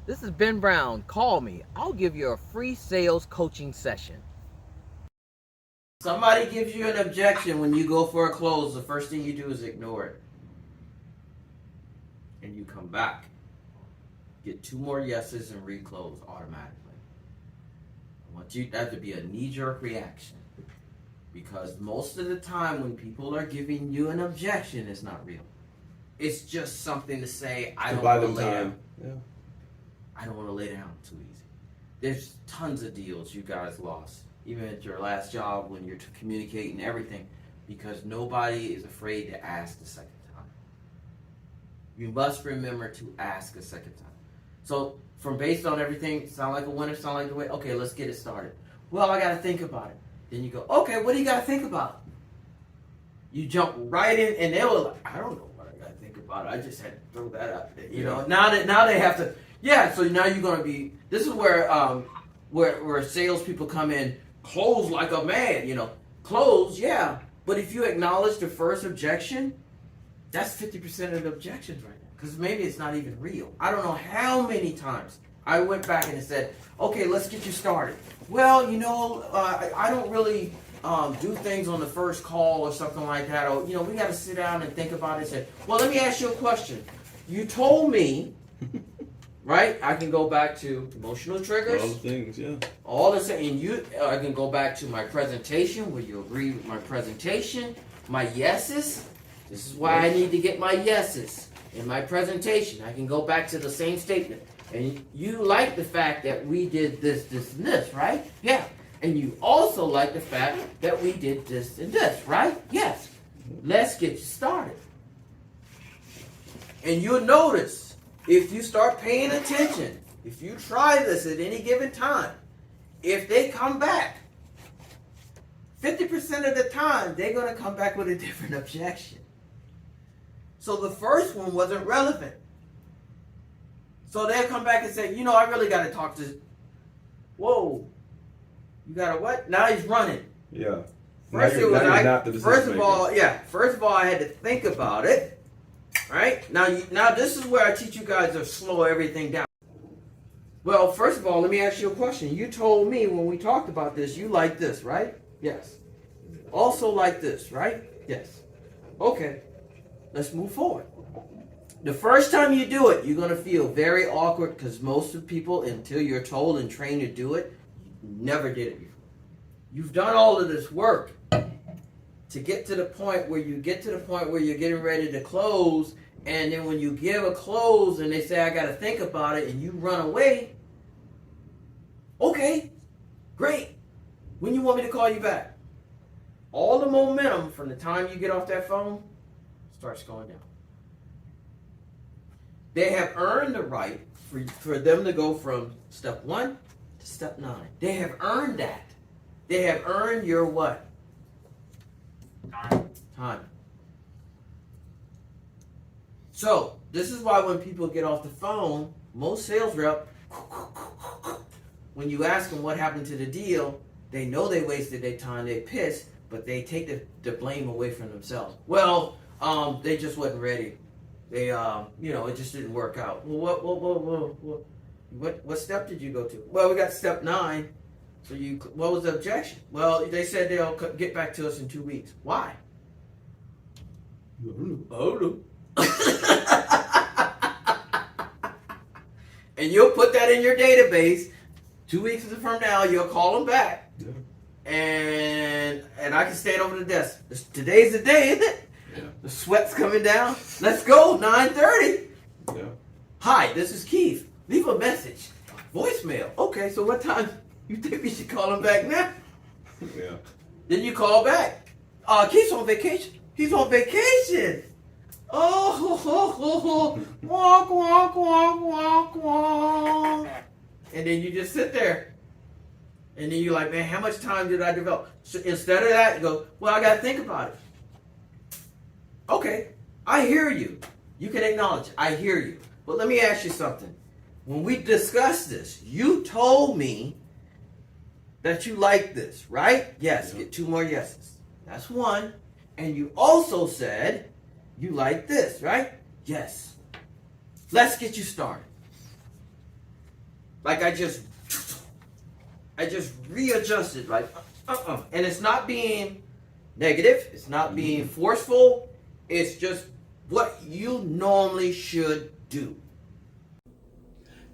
This is Ben Brown. Call me. I'll give you a free sales coaching session. Somebody gives you an objection when you go for a close. The first thing you do is ignore it. And you come back. Get 2 more yeses and reclose automatically. I want you that to be a knee-jerk reaction. Because most of the time when people are giving you an objection, it's not real. It's just something to say, I don't want to lay down. Yeah. I don't want to lay down too easy. There's tons of deals you guys lost, even at your last job when you're communicating everything, because nobody is afraid to ask the second time. You must remember to ask a second time. So, from based on everything, sound like a winner, sound like the way, okay, let's get it started. Well, I got to think about it. Then you go, okay, what do you got to think about? You jump right in, and they were like, I don't know what I got to think about. I just had to throw that out there. You know, now they have to, so now you're going to be, this is where salespeople come in, close like a man, close, but if you acknowledge the first objection, that's 50% of the objections right now, because maybe it's not even real. I don't know how many times I went back and said, okay, let's get you started. Well, I don't really do things on the first call or something like that. Or, we got to sit down and think about it and say, well, let me ask you a question. You told me, right? I can go back to emotional triggers. All the things, yeah. All the things. I can go back to my presentation. Will you agree with my presentation? My yeses. This is why I need to get my yeses in my presentation. I can go back to the same statement. And you like the fact that we did this, this, and this, right? Yeah. And you also like the fact that we did this and this, right? Yes. Let's get you started. And you'll notice, if you start paying attention, if you try this at any given time, if they come back, 50% of the time, they're going to come back with a different objection. So the first one wasn't relevant. So they'll come back and say, I really got to talk to. Whoa, you got to what? Now he's running. Yeah. First of all, I had to think about it. Right? Now this is where I teach you guys to slow everything down. Well, first of all, let me ask you a question. You told me when we talked about this, you like this, right? Yes. Also like this, right? Yes. Okay. Let's move forward. The first time you do it, you're going to feel very awkward, because most of the people, until you're told and trained to do it, never did it before. You've done all of this work to get to the point where you're getting ready to close, and then when you give a close and they say, I got to think about it, and you run away, okay, great. When you want me to call you back? All the momentum from the time you get off that phone starts going down. They have earned the right for them to go from step 1 to step 9. They have earned that. They have earned your what? Time. So, this is why when people get off the phone, most sales rep, when you ask them what happened to the deal, they know they wasted their time, they're pissed, but they take the blame away from themselves. Well, they just wasn't ready. They, it just didn't work out. Well, what step did you go to? Well, we got step 9. So what was the objection? Well, they said they'll get back to us in 2 weeks. Why? And you'll put that in your database. 2 weeks from now, you'll call them back. Yeah. And I can stand over the desk. Today's the day, isn't it? Yeah. The sweat's coming down. Let's go, 9:30. Yeah. Hi, this is Keith. Leave a message. Voicemail. Okay, so what time you think we should call him back now? Yeah. Then you call back. Keith's on vacation. He's on vacation. Oh, walk, walk, walk, walk, walk. And then you just sit there. And then you're like, man, how much time did I develop? So instead of that, you go, well, I got to think about it. Okay, I hear you. You can acknowledge it. I hear you. But let me ask you something. When we discussed this, you told me that you like this, right? Yes, get 2 more yeses. That's 1. And you also said you like this, right? Yes. Let's get you started. Like I just readjusted, like, and it's not being negative, it's not being forceful, it's just what you normally should do.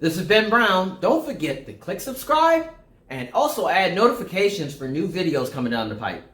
This is Ben Brown. Don't forget to click subscribe and also add notifications for new videos coming down the pipe.